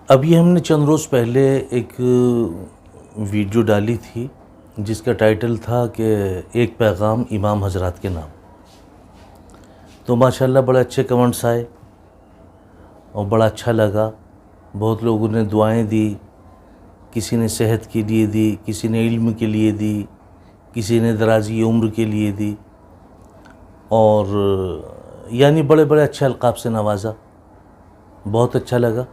ابھی ہم نے چند روز پہلے ایک ویڈیو ڈالی تھی جس کا ٹائٹل تھا کہ ایک پیغام امام حضرات کے نام. تو ماشاءاللہ بڑے اچھے کمنٹس آئے اور بڑا اچھا لگا. بہت لوگوں نے دعائیں دی، کسی نے صحت کے لیے دی، کسی نے علم کے لیے دی، کسی نے درازی عمر کے لیے دی، اور یعنی بڑے بڑے اچھے القاب سے نوازا. بہت اچھا لگا،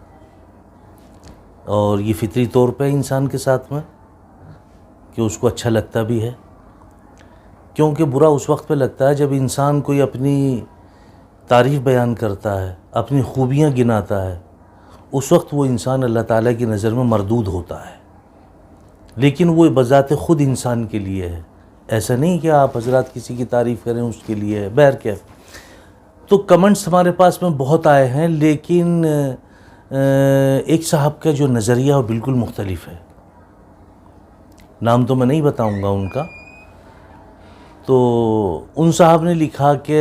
اور یہ فطری طور پہ انسان کے ساتھ میں کہ اس کو اچھا لگتا بھی ہے، کیونکہ برا اس وقت پہ لگتا ہے جب انسان کوئی اپنی تعریف بیان کرتا ہے، اپنی خوبیاں گناتا ہے. اس وقت وہ انسان اللہ تعالیٰ کی نظر میں مردود ہوتا ہے، لیکن وہ بذات خود انسان کے لیے ہے. ایسا نہیں کہ آپ حضرات کسی کی تعریف کریں اس کے لیے ہے. بہرکیف تو کمنٹس ہمارے پاس میں بہت آئے ہیں، لیکن ایک صاحب کا جو نظریہ وہ بالکل مختلف ہے. نام تو میں نہیں بتاؤں گا ان کا. تو ان صاحب نے لکھا کہ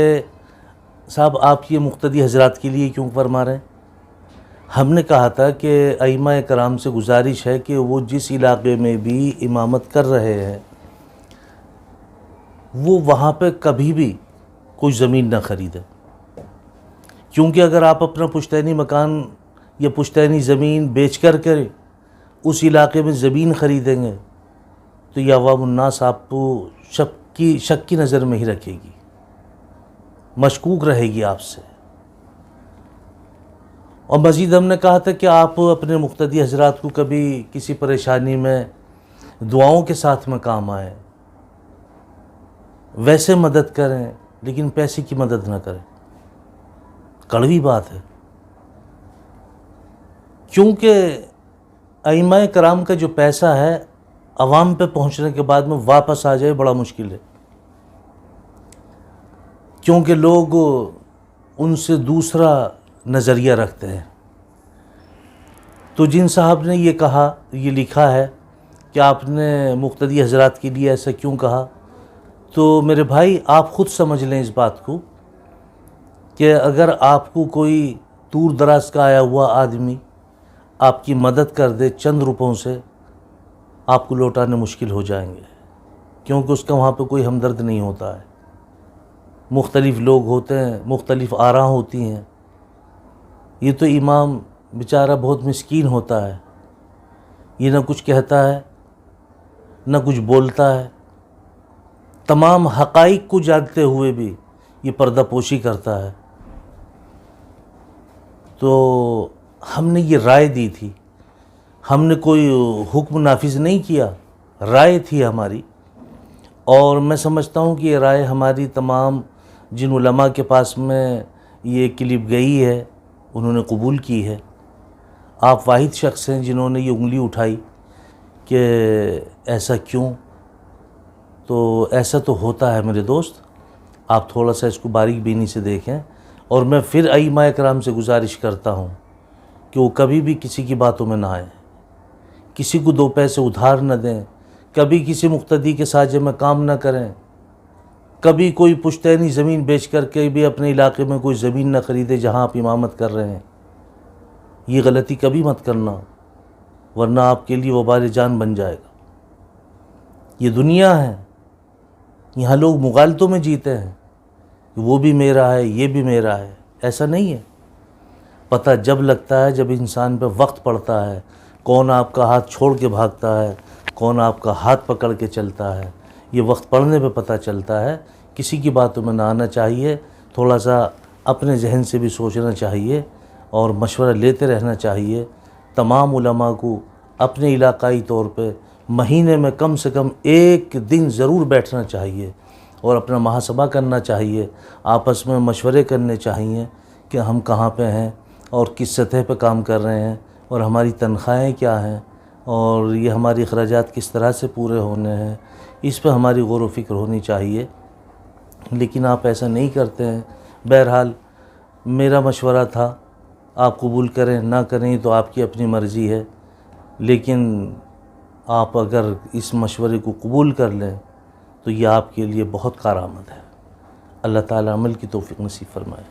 صاحب آپ یہ مقتدی حضرات کے لیے کیوں فرما رہے ہیں؟ ہم نے کہا تھا کہ ائمہ کرام سے گزارش ہے کہ وہ جس علاقے میں بھی امامت کر رہے ہیں وہ وہاں پہ کبھی بھی کوئی زمین نہ خریدے، کیونکہ اگر آپ اپنا پشتینی مکان یا پشتینی زمین بیچ کر اس علاقے میں زمین خریدیں گے تو یہ عوام الناس آپ کو شک کی نظر میں ہی رکھے گی، مشکوک رہے گی آپ سے. اور مزید ہم نے کہا تھا کہ آپ اپنے مقتدی حضرات کو کبھی کسی پریشانی میں دعاؤں کے ساتھ میں کام آئیں، ویسے مدد کریں، لیکن پیسے کی مدد نہ کریں. کڑوی بات ہے، کیونکہ ائمہ کرام کا جو پیسہ ہے عوام پہ پہنچنے کے بعد میں واپس آ جائے بڑا مشکل ہے، کیونکہ لوگ ان سے دوسرا نظریہ رکھتے ہیں. تو جن صاحب نے یہ کہا، یہ لکھا ہے کہ آپ نے مقتدی حضرات کے لیے ایسا کیوں کہا، تو میرے بھائی آپ خود سمجھ لیں اس بات کو کہ اگر آپ کو کوئی دور دراز کا آیا ہوا آدمی آپ کی مدد کر دے چند روپوں سے، آپ کو لوٹانے مشکل ہو جائیں گے، کیونکہ اس کا وہاں پہ کوئی ہمدرد نہیں ہوتا ہے. مختلف لوگ ہوتے ہیں، مختلف آراں ہوتی ہیں. یہ تو امام بیچارہ بہت مسکین ہوتا ہے، یہ نہ کچھ کہتا ہے نہ کچھ بولتا ہے، تمام حقائق کو جانتے ہوئے بھی یہ پردہ پوشی کرتا ہے. تو ہم نے یہ رائے دی تھی، ہم نے کوئی حکم نافذ نہیں کیا، رائے تھی ہماری. اور میں سمجھتا ہوں کہ یہ رائے ہماری تمام جن علماء کے پاس میں یہ کلپ گئی ہے انہوں نے قبول کی ہے. آپ واحد شخص ہیں جنہوں نے یہ انگلی اٹھائی کہ ایسا کیوں. تو ایسا تو ہوتا ہے میرے دوست، آپ تھوڑا سا اس کو باریک بینی سے دیکھیں. اور میں پھر ائمہ کرام سے گزارش کرتا ہوں کہ وہ کبھی بھی کسی کی باتوں میں نہ آئیں، کسی کو دو پیسے ادھار نہ دیں، کبھی کسی مقتدی کے ساجے میں کام نہ کریں، کبھی کوئی پشتینی زمین بیچ کر کے بھی اپنے علاقے میں کوئی زمین نہ خریدے جہاں آپ امامت کر رہے ہیں. یہ غلطی کبھی مت کرنا، ورنہ آپ کے لیے وبال جان بن جائے گا. یہ دنیا ہے، یہاں لوگ مغالطوں میں جیتے ہیں کہ وہ بھی میرا ہے، یہ بھی میرا ہے. ایسا نہیں ہے. پتہ جب لگتا ہے جب انسان پہ وقت پڑتا ہے، کون آپ کا ہاتھ چھوڑ کے بھاگتا ہے، کون آپ کا ہاتھ پکڑ کے چلتا ہے، یہ وقت پڑنے پہ پتہ چلتا ہے. کسی کی باتوں میں نہ آنا چاہیے، تھوڑا سا اپنے ذہن سے بھی سوچنا چاہیے اور مشورہ لیتے رہنا چاہیے. تمام علماء کو اپنے علاقائی طور پہ مہینے میں کم سے کم ایک دن ضرور بیٹھنا چاہیے اور اپنا محاسبہ کرنا چاہیے، آپس میں مشورے کرنے چاہیے کہ ہم کہاں پہ ہیں اور کس سطح پہ کام کر رہے ہیں، اور ہماری تنخواہیں کیا ہیں، اور یہ ہماری اخراجات کس طرح سے پورے ہونے ہیں. اس پہ ہماری غور و فکر ہونی چاہیے، لیکن آپ ایسا نہیں کرتے ہیں. بہرحال میرا مشورہ تھا، آپ قبول کریں نہ کریں تو آپ کی اپنی مرضی ہے، لیکن آپ اگر اس مشورے کو قبول کر لیں تو یہ آپ کے لیے بہت کارآمد ہے. اللہ تعالیٰ عمل کی توفیق نصیب فرمائے.